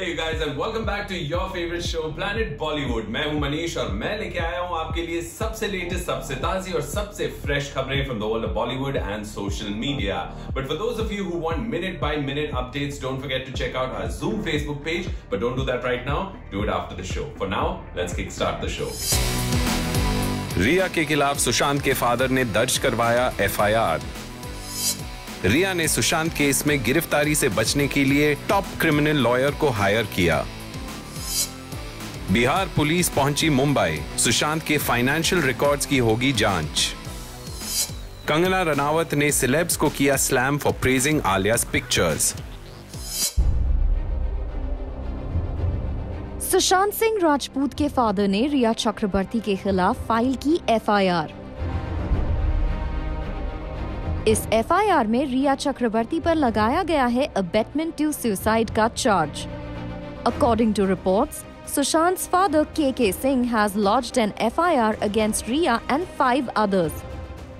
Hey you guys and welcome back to your favorite show Planet Bollywood. मैं हूं मनीष और मैं लेके आया हूं आपके लिए सबसे लेटेस्ट, सबसे ताजी और सबसे फ्रेश खबरें from the world of Bollywood and social media. But for those of you who want minute by minute updates, don't forget to check out our Zoom Facebook page. But don't do that right now. Do it after the show. For now, let's kickstart the show. रिया के खिलाफ सुशांत के father ने दर्ज करवाया FIR. रिया ने Sushant case में गिरफ्तारी से बचने के लिए टॉप क्रिमिनल लॉयर को हायर किया। बिहार पुलिस पहुंची मुंबई, सुशांत के फाइनेंशियल रिकॉर्ड्स की होगी जांच। कंगना रनावत ने सेलेब्स को किया slam for praising Alia's pictures. Sushant Singh Rajput के फादर ने रिया चक्रवर्ती के खिलाफ फाइल की एफआईआर। इस एफआईआर में रिया चक्रवर्ती पर लगाया गया है अबेटमेंट टू सुसाइड का charge. According to reports, Sushant's father KK Singh has lodged an FIR against Riya and 5 others.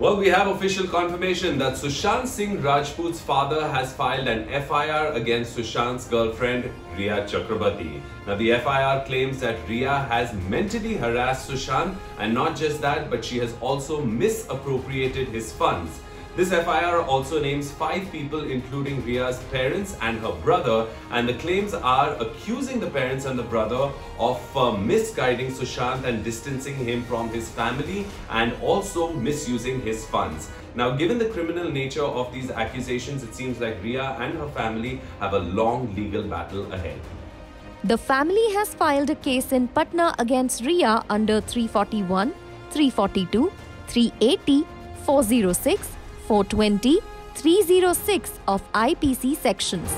Well, we have official confirmation that Sushant Singh Rajput's father has filed an FIR against Sushant's girlfriend Riya Chakrabarti. Now, the FIR claims that Riya has mentally harassed Sushant, and not just that, but she has also misappropriated his funds. This FIR also names 5 people, including Riya's parents and her brother, and the claims are accusing the parents and the brother of misguiding Sushant and distancing him from his family and also misusing his funds. Now, given the criminal nature of these accusations, it seems like Riya and her family have a long legal battle ahead. The family has filed a case in Patna against Riya under 341, 342, 380, 406, 420, 306 of IPC sections.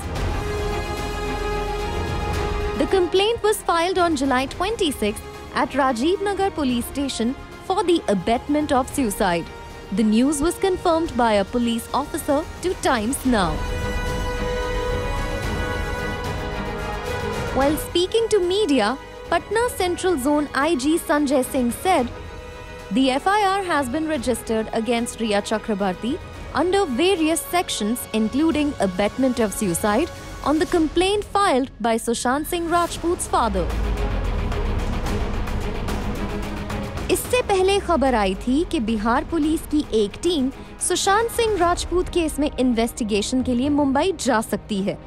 The complaint was filed on July 26 at Rajiv Nagar police station for the abetment of suicide. The news was confirmed by a police officer to Times Now. While speaking to media, Patna Central Zone IG Sanjay Singh said, the FIR has been registered against Riya Chakrabarti under various sections, including abetment of suicide, on the complaint filed by Sushant Singh Rajput's father. इससे पहले खबर आई थी कि Bihar police की एक team Sushant Singh Rajput case में investigation के लिए मुंबई जा सकती है।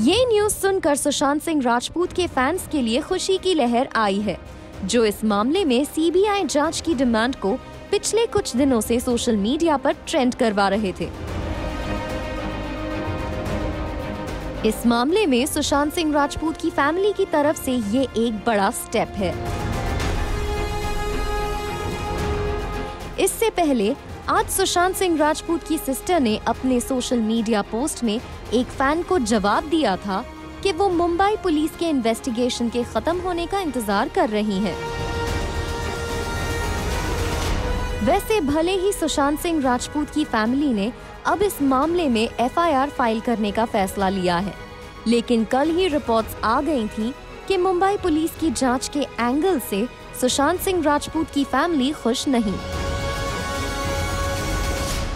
ये न्यूज सुनकर सुशांत सिंह राजपूत के फैंस के लिए खुशी की लहर आई है, जो इस मामले में सीबीआई जांच की डिमांड को पिछले कुछ दिनों से सोशल मीडिया पर ट्रेंड करवा रहे थे। इस मामले में सुशांत सिंह राजपूत की फैमिली की तरफ से ये एक बड़ा स्टेप है। इससे पहले आज सुशांत सिंह राजपूत की सिस्टर ने अपने सोशल मीडिया पोस्ट में एक फैन को जवाब दिया था कि वो मुंबई पुलिस के इन्वेस्टिगेशन के खत्म होने का इंतजार कर रही हैं। वैसे भले ही सुशांत सिंह राजपूत की फैमिली ने अब इस मामले में एफआईआर फाइल करने का फैसला लिया है, लेकिन कल ही रिपोर्ट्स आ गई थी कि मुंबई पुलिस की जांच के एंगल से सुशांत सिंह राजपूत की फैमिली खुश नहीं।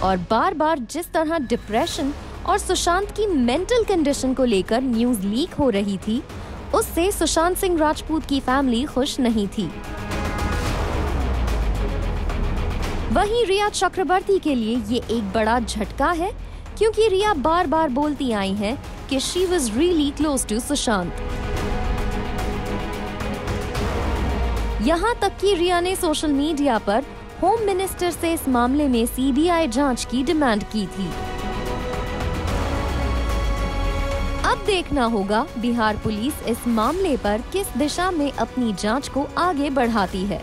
और बार-बार जिस तरह डिप्रेशन और सुशांत की मेंटल कंडीशन को लेकर न्यूज लीक हो रही थी, उससे सुशांत सिंह राजपूत की फैमिली खुश नहीं थी। वहीं रिया चक्रवर्ती के लिए ये एक बड़ा झटका है, क्योंकि रिया बार-बार बोलती आई हैं कि she was really close to Sushant. यहाँ तक कि रिया ने सोशल मीडिया पर होम मिनिस्टर से इस मामले में सीबीआई जांच की डिमांड की थी। अब देखना होगा बिहार पुलिस इस मामले पर किस दिशा में अपनी जांच को आगे बढ़ाती है।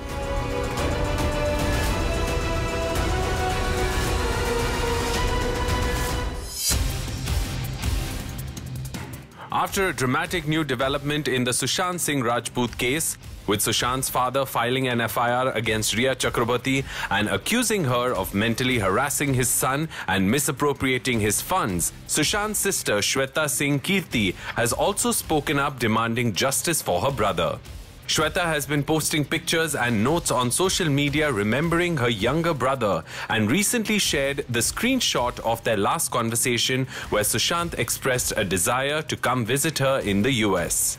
After a dramatic new development in the Sushant Singh Rajput case, with Sushant's father filing an FIR against Riya Chakrabarti and accusing her of mentally harassing his son and misappropriating his funds, Sushant's sister Shweta Singh Kirti has also spoken up demanding justice for her brother. Shweta has been posting pictures and notes on social media remembering her younger brother and recently shared the screenshot of their last conversation where Sushant expressed a desire to come visit her in the US.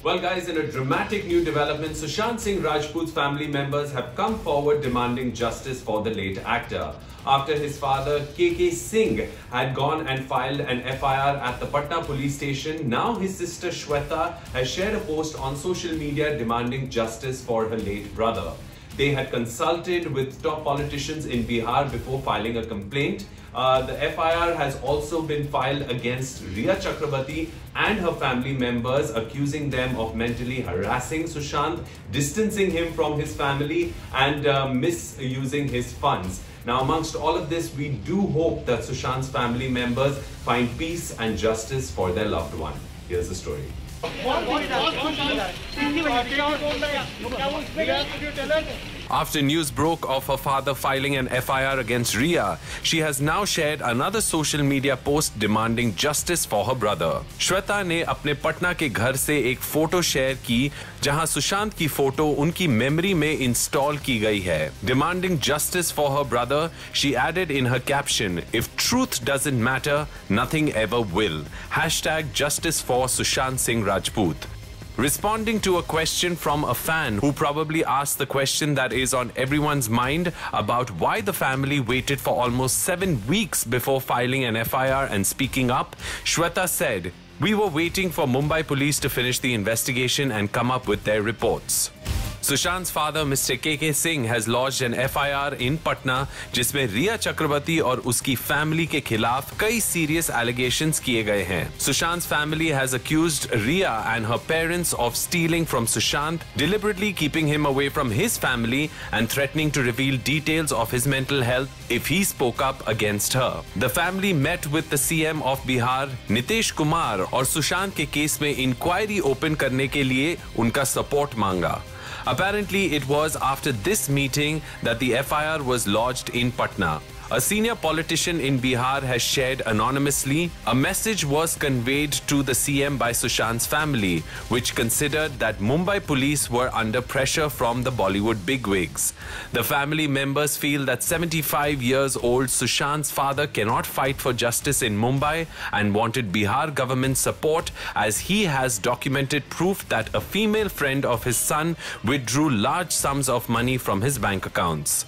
Well guys, in a dramatic new development, Sushant Singh Rajput's family members have come forward demanding justice for the late actor. After his father KK Singh had gone and filed an FIR at the Patna police station, now his sister Shweta has shared a post on social media demanding justice for her late brother. They had consulted with top politicians in Bihar before filing a complaint. The FIR has also been filed against Rhea Chakrabarti and her family members, accusing them of mentally harassing Sushant, distancing him from his family and misusing his funds. Now, amongst all of this, we do hope that Sushant's family members find peace and justice for their loved one. Here's the story. After news broke of her father filing an FIR against Rhea, she has now shared another social media post demanding justice for her brother. Shweta ने अपने पटना के घर से एक photo share की जहां सुशांत की photo उनकी मेमोरी में इंस्टॉल की गई है. Demanding justice for her brother, she added in her caption, "If truth doesn't matter, nothing ever will. #Justice for Sushant Singh Rajput." Responding to a question from a fan who probably asked the question that is on everyone's mind about why the family waited for almost 7 weeks before filing an FIR and speaking up, Shweta said, "We were waiting for Mumbai police to finish the investigation and come up with their reports." Sushant's father, Mr. KK Singh, has lodged an FIR in Patna, जिसमें रिया चक्रवर्ती और उसकी family के खिलाफ कई serious allegations किए गए हैं. Sushant's family has accused Rhea and her parents of stealing from Sushant, deliberately keeping him away from his family and threatening to reveal details of his mental health if he spoke up against her. The family met with the CM of Bihar, Nitish Kumar, और सुशांत के case में inquiry open करने के लिए उनका support मांगा. Apparently, it was after this meeting that the FIR was lodged in Patna. A senior politician in Bihar has shared anonymously, a message was conveyed to the CM by Sushant's family, which considered that Mumbai police were under pressure from the Bollywood bigwigs. The family members feel that 75 years old Sushant's father cannot fight for justice in Mumbai and wanted Bihar government support as he has documented proof that a female friend of his son withdrew large sums of money from his bank accounts.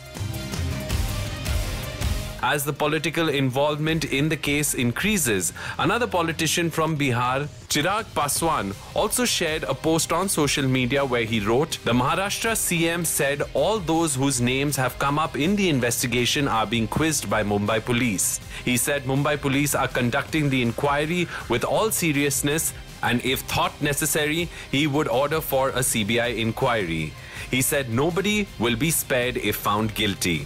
As the political involvement in the case increases, another politician from Bihar, Chirag Paswan, also shared a post on social media where he wrote, "The Maharashtra CM said all those whose names have come up in the investigation are being quizzed by Mumbai police. He said Mumbai police are conducting the inquiry with all seriousness and if thought necessary, he would order for a CBI inquiry. He said nobody will be spared if found guilty."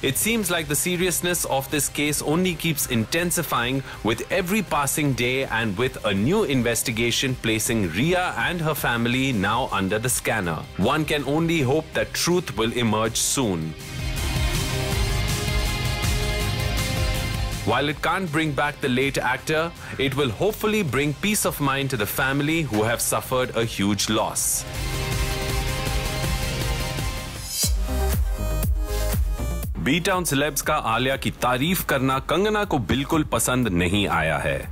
It seems like the seriousness of this case only keeps intensifying with every passing day and with a new investigation placing Rhea and her family now under the scanner. One can only hope that truth will emerge soon. While it can't bring back the late actor, it will hopefully bring peace of mind to the family who have suffered a huge loss. B-Town celebs का आलिया की तारीफ करना कंगना को बिल्कुल पसंद नहीं आया है.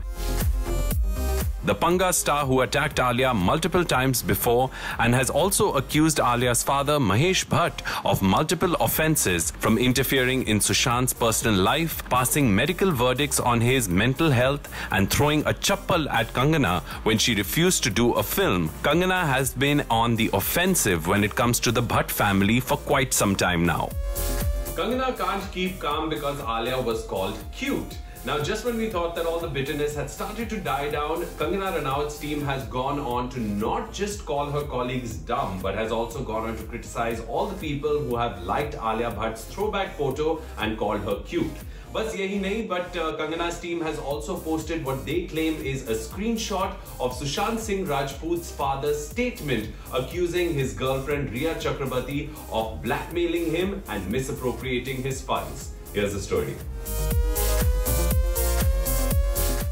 The Panga star who attacked Alia multiple times before and has also accused Alia's father Mahesh Bhatt of multiple offences from interfering in Sushant's personal life, passing medical verdicts on his mental health and throwing a chappal at Kangana when she refused to do a film. Kangana has been on the offensive when it comes to the Bhatt family for quite some time now. Kangana can't keep calm because Alia was called cute. Now, just when we thought that all the bitterness had started to die down, Kangana Ranaut's team has gone on to not just call her colleagues dumb, but has also gone on to criticize all the people who have liked Alia Bhatt's throwback photo and called her cute. बस यही नहीं, but Kangana's team has also posted what they claim is a screenshot of Sushant Singh Rajput's father's statement accusing his girlfriend Rhea Chakrabarti of blackmailing him and misappropriating his funds. Here's the story.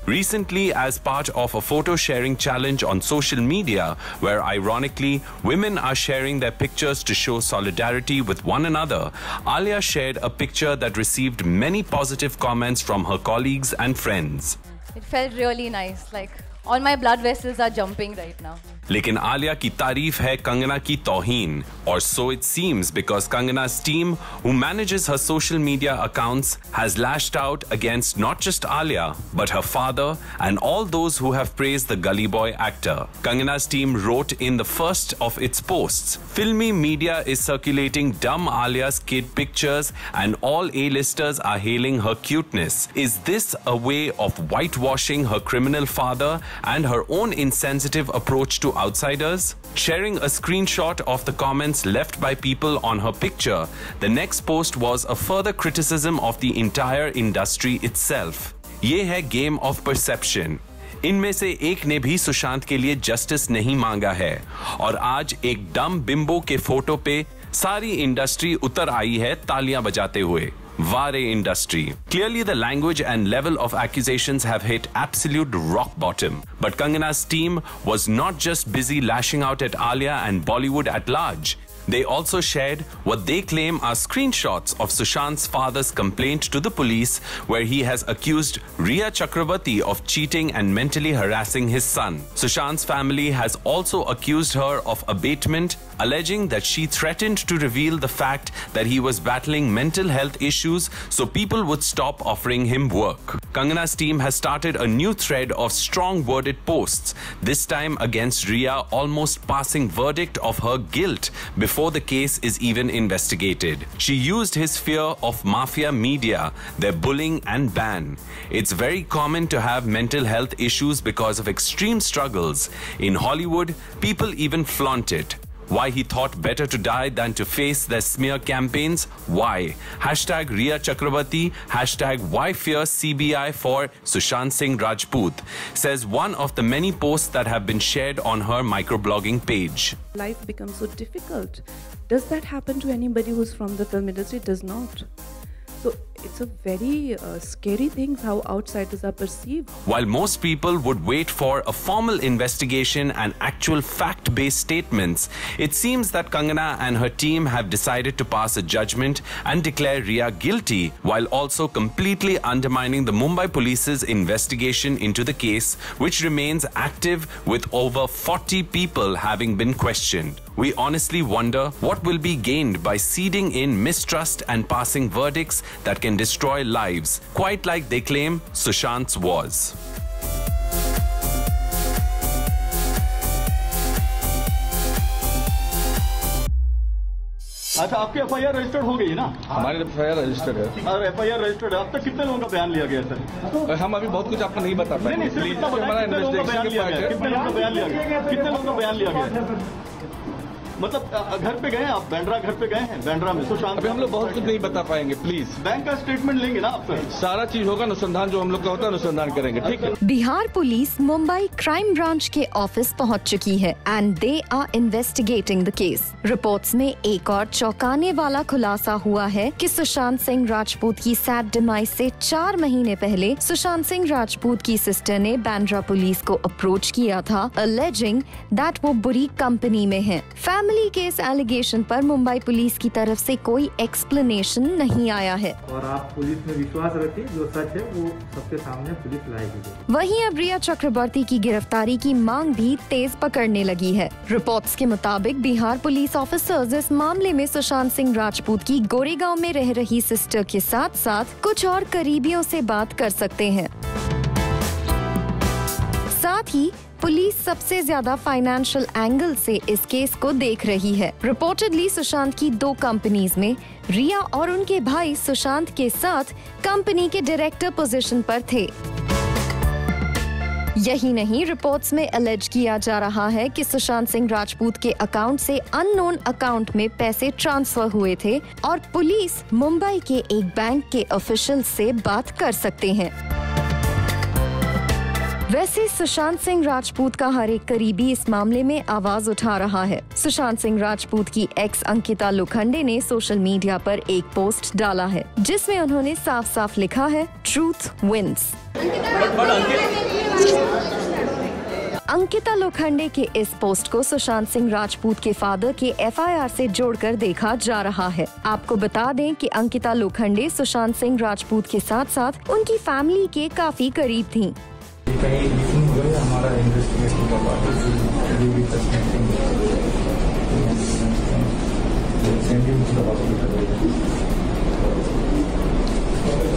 Recently, as part of a photo sharing challenge on social media, where ironically women are sharing their pictures to show solidarity with one another, Alia shared a picture that received many positive comments from her colleagues and friends. It felt really nice, like all my blood vessels are jumping right now. लेकिन आलिया की तारीफ है कंगना की तौहीन, or so it seems, because Kangana's team, who manages her social media accounts, has lashed out against not just Alia but her father and all those who have praised the Gully Boy actor. Kangana's team wrote in the first of its posts, "Filmy media is circulating dumb Alia's kid pictures and all A-listers are hailing her cuteness. Is this a way of whitewashing her criminal father and her own insensitive approach to outsiders?" Sharing a screenshot of the comments left by people on her picture, the next post was a further criticism of the entire industry itself. ये है game of perception. इनमें से एक ने भी सुशांत के लिए justice नहीं मांगा है और आज एक डम बिंबो के फोटो पे सारी इंडस्ट्री उतर आई है तालियां बजाते हुए. Vare industry. Clearly, the language and level of accusations have hit absolute rock bottom. But Kangana's team was not just busy lashing out at Alia and Bollywood at large. They also shared what they claim are screenshots of Sushant's father's complaint to the police, where he has accused Rhea Chakrabarti of cheating and mentally harassing his son. Sushant's family has also accused her of abatement, alleging that she threatened to reveal the fact that he was battling mental health issues so people would stop offering him work. Kangana's team has started a new thread of strong-worded posts, this time against Rhea almost passing verdict of her guilt before the case is even investigated. She used his fear of mafia media, their bullying and ban. It's very common to have mental health issues because of extreme struggles. In Hollywood, people even flaunt it. Why he thought better to die than to face their smear campaigns? Why? Hashtag Rhea Chakrabarti, hashtag why fear CBI for Sushant Singh Rajput, says one of the many posts that have been shared on her microblogging page. Life becomes so difficult. Does that happen to anybody who's from the film industry? It does not. So it's a very scary thing how outsiders are perceived. While most people would wait for a formal investigation and actual fact-based statements, it seems that Kangana and her team have decided to pass a judgment and declare Rhea guilty, while also completely undermining the Mumbai Police's investigation into the case, which remains active with over 40 people having been questioned. We honestly wonder what will be gained by seeding in mistrust and passing verdicts that can destroy lives, quite like they claim Sushant's was. अच्छा, आपकी FIR registered हो गई ना? हमारी FIR registered है और FIR registered है. अब तक कितने लोगों का बयान लिया गया सर? हम अभी बहुत कुछ आपको नहीं बता पाएंगे. नहीं, सिर्फ इतना बताएं, कितने लोगों का बयान लिया गया? कितने लोगों का बयान लिया गया? कितने लोगों का बयान लिया गया? मतलब घर पे गए आप? बैंड्रा घर पे गए हैं? बैंड्रा में सुशांत? अभी हम लोग बहुत कुछ नहीं बता पाएंगे. प्लीज बैंक का स्टेटमेंट लेंगे ना आप सर? सारा चीज होगा, अनुसंधान जो हम लोग का होता है अनुसंधान करेंगे. ठीक है. Bihar police Mumbai crime branch के ऑफिस पहुंच चुकी है and they are investigating the case. Reports में एक और चौंकाने वाला खुलासा हुआ है कि सुशांत सिंह राजपूत की सैड डिमाइज से 4 महीने पहले सुशांत सिंह राजपूत की सिस्टर ने बांद्रा पुलिस को अप्रोच किया था, अलेजिंग दैट वो बुरी कंपनी में है. फैमिली के इस एलिगेशन पर मुंबई पुलिस की तरफ से कोई एक्सप्लेनेशन नहीं आया है. और आप पुलिस में विश्वास रखिए, जो सच है वो सबके सामने पुलिस लाएगी. वहीं अब रिया चक्रवर्ती की गिरफ्तारी की मांग भी तेज पकड़ने लगी है. रिपोर्ट्स के मुताबिक बिहार पुलिस ऑफिसर्स इस मामले में सुशांत सिंह राजपूत की गोरेगांव में रह रही सिस्टर के साथ साथ कुछ और करीबियों से बात कर सकते हैं. साथ ही पुलिस सबसे ज्यादा फाइनेंशियल एंगल से इस केस को देख रही है. रिपोर्टेडली सुशांत की 2 कंपनीज में रिया और उनके भाई सुशांत के साथ कंपनी के डायरेक्टर पोजीशन पर थे. यही नहीं, रिपोर्ट्स में अलेज किया जा रहा है कि सुशांत सिंह राजपूत के अकाउंट से अननोन अकाउंट में पैसे ट्रांसफर हुए थे और पुलिस मुंबई के एक बैंक के ऑफिशियल से बात कर सकते हैं. वैसे सुशांत सिंह राजपूत का हर एक करीबी इस मामले में आवाज उठा रहा है. सुशांत सिंह राजपूत की एक्स अंकिता लोखंडे ने सोशल मीडिया पर एक पोस्ट डाला है जिसमें उन्होंने साफ साफ लिखा है, ट्रूथ विंस. अंकिता लोखंडे के इस पोस्ट को सुशांत सिंह राजपूत के फादर के एफआईआर से जोड़कर देखा जा रहा है। आपको बता दें कि अंकिता लोखंडे सुशांत सिंह राजपूत के साथ साथ उनकी फैमिली के काफी करीब थीं।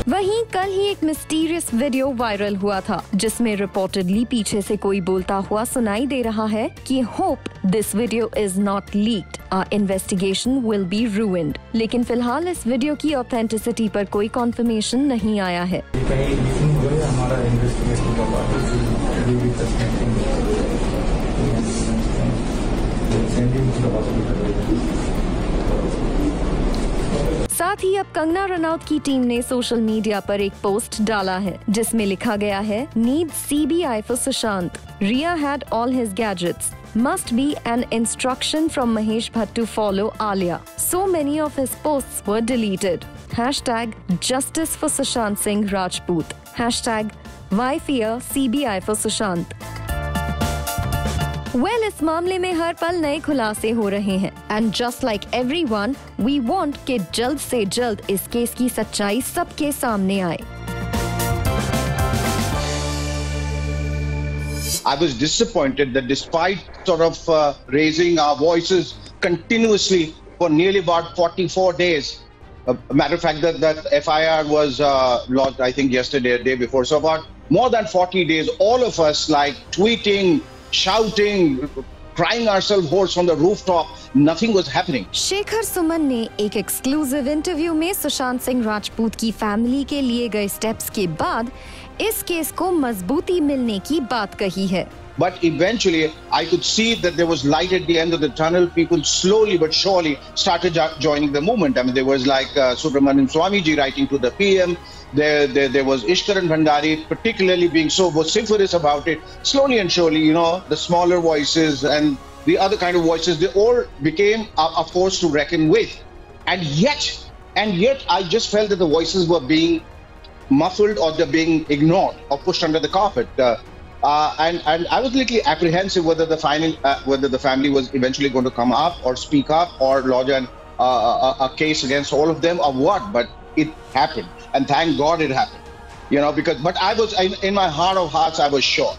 वहीं कल ही एक मिस्टीरियस वीडियो वायरल हुआ था जिसमें रिपोर्टेडली पीछे से कोई बोलता हुआ सुनाई दे रहा है कि hope this video is not leaked, our investigation will be ruined. लेकिन फिलहाल इस वीडियो की ऑथेंटिसिटी पर कोई कंफर्मेशन नहीं आया है। साथ ही अब कंगना रनौत की टीम ने सोशल मीडिया पर एक पोस्ट डाला है जिसमें लिखा गया है, need CBI for Sushant. Riya had all his gadgets. Must be an instruction from Mahesh Bhatt to follow Alia. So many of his posts were deleted. Hashtag Justice for Sushant Singh Rajput. Hashtag Why fear CBI for Sushant. इस मामले में हर पल नए खुलासे हो रहे हैं and just like everyone we want कि जल्द से जल्द इस केस की सच्चाई सबके सामने आए। I was disappointed that despite sort of raising our voices continuously for nearly about 44 days, matter of fact that FIR was lodged I think yesterday, a day before, so about more than 40 days, all of us like tweeting, shouting, crying ourselves hoarse on the rooftop, nothing was happening. Shekhar Suman ने एक exclusive interview में सुशांत सिंह राजपूत की family के लिए गए steps के बाद इस केस को मजबूती मिलने की बात कही है। But eventually, I could see that there was light at the end of the tunnel. People slowly but surely started joining the movement. I mean, there was like Subramanian Swamiji writing to the PM. There was Ishkaran Bhandari particularly being so vociferous about it. Slowly and surely, you know, the smaller voices and the other kind of voices, they all became a force to reckon with. And yet, I just felt that the voices were being muffled or they're being ignored or pushed under the carpet. And I was a little apprehensive whether the family was eventually going to come up or speak up or lodge a case against all of them or what. But it happened, and thank God it happened. You know, but I was in my heart of hearts, I was sure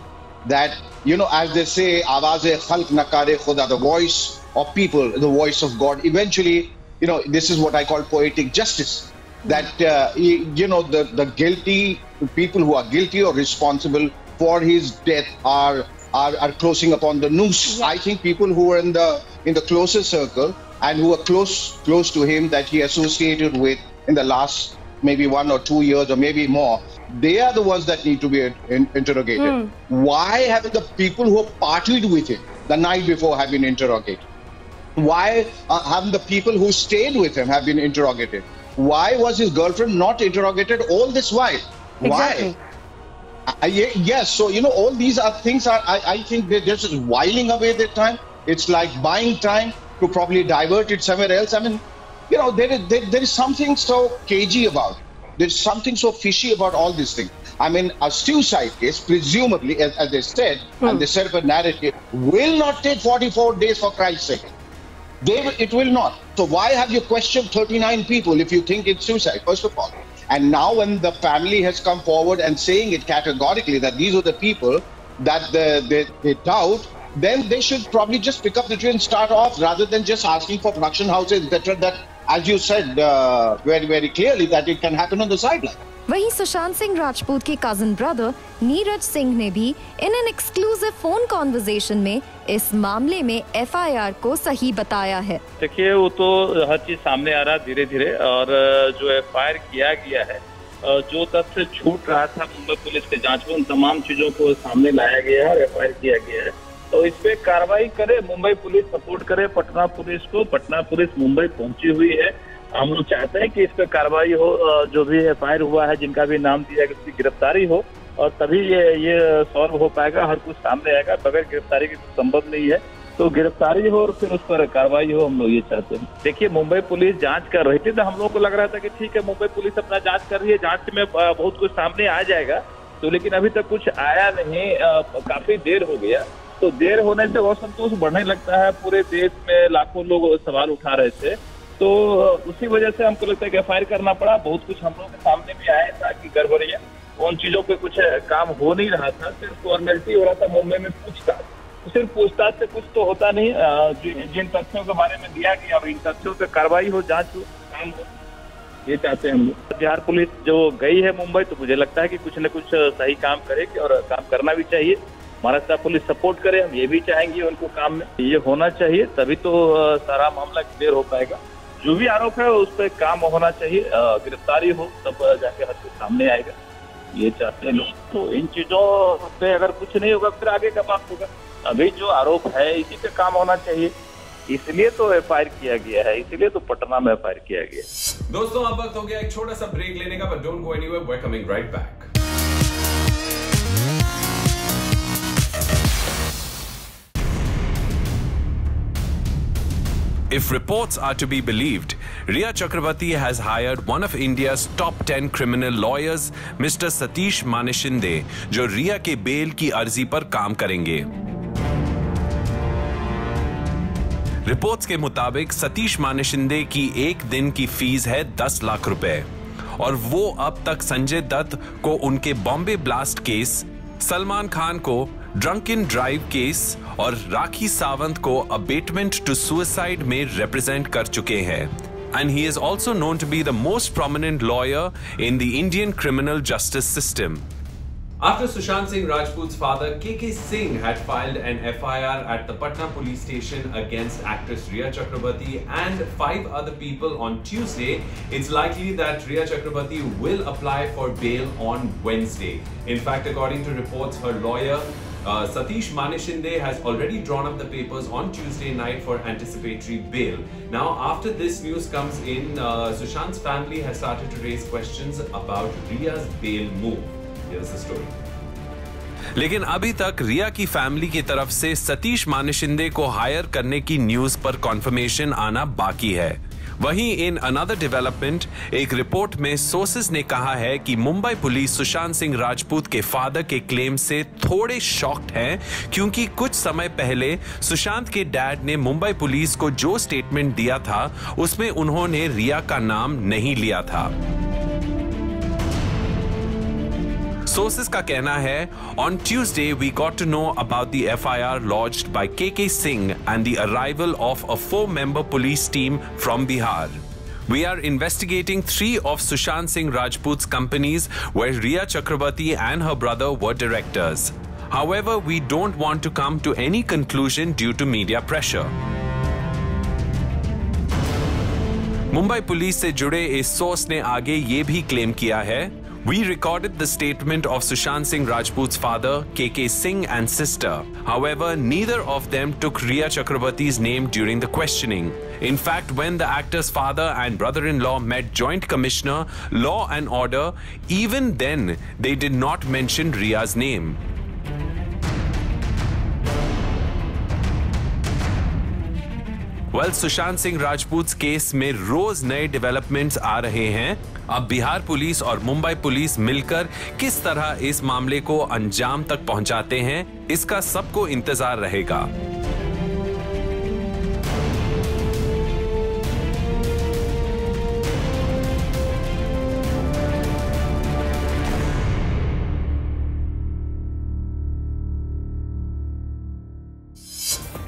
that, you know, as they say, "Awaz-e-khalq na kare khuda," the voice of people, the voice of God. Eventually, you know, this is what I call poetic justice. That you know, the guilty people who are guilty or responsible for his death are closing upon the noose. Yeah. I think people who are in the closer circle and who are close to him that he associated with in the last maybe 1 or 2 years or maybe more, they are the ones that need to be interrogated. Why haven't the people who partied with him the night before have been interrogated? Why haven't the people who stayed with him have been interrogated? Why was his girlfriend not interrogated all this while? Exactly. Why? Yes, so you know, all these are things I think they're just whiling away their time. It's like buying time to probably divert it somewhere else. I mean, you know, there is something so cagey about it. There's something so fishy about all these things. I mean, a suicide case, presumably, as they said, and they set up a narrative, will not take 44 days for Christ's sake. It will not. So why have you questioned 39 people if you think it's suicide, first of all? And now when the family has come forward and saying it categorically that these are the people that they doubt, then they should probably just pick up the tree and start off rather than just asking for production houses, etc. That, as you said very, very clearly, that it can happen on the sideline. वहीं सुशांत सिंह राजपूत के cousin brother Neeraj Singh ने भी in an exclusive phone conversation में इस मामले में FIR को सही बताया है। देखिए, वो तो हर चीज सामने आ रहा धीरे धीरे, और जो एफआईआर किया गया है, जो तथ्य छूट रहा था मुंबई पुलिस के जांच में, उन तमाम चीजों को सामने लाया गया है और एफआईआर किया गया है। तो इस पे कार्रवाई करे मुंबई पुलिस, सपोर्ट करे पटना पुलिस को। पटना पुलिस मुंबई पहुंची हुई है। हम लोग चाहते हैं कि इस पे कार्रवाई हो, जो भी एफआईआर हुआ है, जिनका भी नाम दिया गया, उसकी गिरफ्तारी हो, और तभी ये सॉल्व हो पाएगा, हर कुछ सामने आएगा। बगैर गिरफ्तारी के कुछ संभव नहीं है। तो गिरफ्तारी हो और फिर उस पर कार्रवाई हो, हम लोग ये चाहते हैं। देखिए, मुंबई पुलिस जांच कर रही थी, तो हम लोग को लग रहा था कि ठीक है, मुंबई पुलिस अपना जांच कर रही है, जांच में बहुत कुछ सामने आ जाएगा। तो लेकिन अभी तक कुछ आया नहीं, काफी देर हो गया। तो देर होने से असंतोष बढ़ने लगता है, पूरे देश में लाखों लोग सवाल उठा रहे थे, तो उसी वजह से हमको लगता है कि एफआईआर करना पड़ा। बहुत कुछ हम लोग के सामने भी आया था कि गड़बड़ियां, उन चीजों पे कुछ काम हो नहीं रहा था, सिर्फ फॉर्मेलिटी हो रहा था मुंबई में पूछताछ। तो सिर्फ पूछताछ से कुछ तो होता नहीं, जिन तथ्यों के बारे में दिया गया अब इन तथ्यों पे कार्रवाई हो, जांच हो, काम हो, ये चाहते हैं हम लोग। बिहार पुलिस जो गई है मुंबई, तो मुझे लगता है कि कुछ न कुछ सही काम करेगी और काम करना भी चाहिए। महाराष्ट्र पुलिस सपोर्ट करे, हम ये भी चाहेंगे उनको काम में ये होना चाहिए, तभी तो सारा मामला क्लियर हो पाएगा। जो भी आरोप है उस पर काम होना चाहिए, गिरफ्तारी हो तब जाके हर कुछ सामने आएगा, ये चाहते हैं लोग। तो इन चीजों पे अगर कुछ नहीं होगा फिर आगे का बात होगा। अभी जो आरोप है इसी पे काम होना चाहिए, इसलिए तो एफआईआर किया गया है, इसीलिए तो पटना में एफआईआर किया गया। दोस्तों अब वक्त हो गया एक छोटा सा ब्रेक लेने का, but don't go anywhere, we are coming right back. If reports are to be believed, Rhea Chakrabarti has hired one of India's top 10 criminal lawyers, Mr. Satish Manishinde, जो रिया के बेल की अर्जी पर काम करेंगे। रिपोर्ट्स के मुताबिक सतीश मानिशिंदे की एक दिन की फीस है 10 लाख रुपए और वो अब तक संजय दत्त को उनके बॉम्बे ब्लास्ट केस, सलमान खान को ड्रंकन ड्राइव केस और राखी सावंत को अबेटमेंट टू सुसाइड में रिप्रेजेंट कर चुके हैं। And he is also known to be the most prominent lawyer in the Indian criminal justice system. After Sushant Singh Rajput's father KK Singh had filed an FIR at the Patna police station against actress Rhea Chakrabarti and 5 other people on Tuesday, it's likely that Rhea Chakrabarti will apply for bail on Wednesday. In fact, according to reports, her lawyer Satish Manishinde has already drawn up the papers on Tuesday night for anticipatory bail. Now, after this news comes in, Sushant's family has started to raise questions about Rhea's bail move. Here's the story. लेकिन अभी तक रिया की family की तरफ से सतीश मानिशिंदे को higher करने की न्यूज पर कॉन्फर्मेशन आना बाकी है। वहीं इन अनदर डेवलपमेंट, एक रिपोर्ट में सोर्सेज ने कहा है कि मुंबई पुलिस सुशांत सिंह राजपूत के फादर के क्लेम से थोड़े शॉक्ड हैं, क्योंकि कुछ समय पहले सुशांत के डैड ने मुंबई पुलिस को जो स्टेटमेंट दिया था उसमें उन्होंने रिया का नाम नहीं लिया था। Sources का कहना है, on Tuesday we got to know about the FIR lodged by KK Singh and the arrival of a 4-member police team from Bihar. We are investigating 3 of Sushant Singh Rajput's companies where Rhea Chakrabarti and her brother were directors. However, we don't want to come to any conclusion due to media pressure. Mumbai police से जुड़े इस source ने आगे ये भी claim किया है, We recorded the statement of Sushant Singh Rajput's father, KK Singh, and sister. However, neither of them took Rhea Chakrabarti's name during the questioning. In fact, when the actor's father and brother-in-law met Joint Commissioner, Law and Order, even then, they did not mention Rhea's name. Well, Sushant Singh Rajput's case में रोज नए developments आ रहे हैं। अब Bihar police और Mumbai police मिलकर किस तरह इस मामले को अंजाम तक पहुंचाते हैं, इसका सबको इंतजार रहेगा।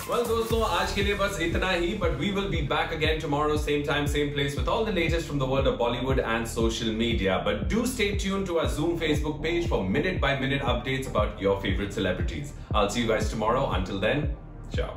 Well, दोस्तों आज के लिए बस इतना ही, but we will be back again tomorrow, same time, same place, with all the latest from the world of Bollywood and social media. But do stay tuned to our Zoom Facebook page for minute-by-minute updates about your favorite celebrities. I'll see you guys tomorrow. Until then, ciao.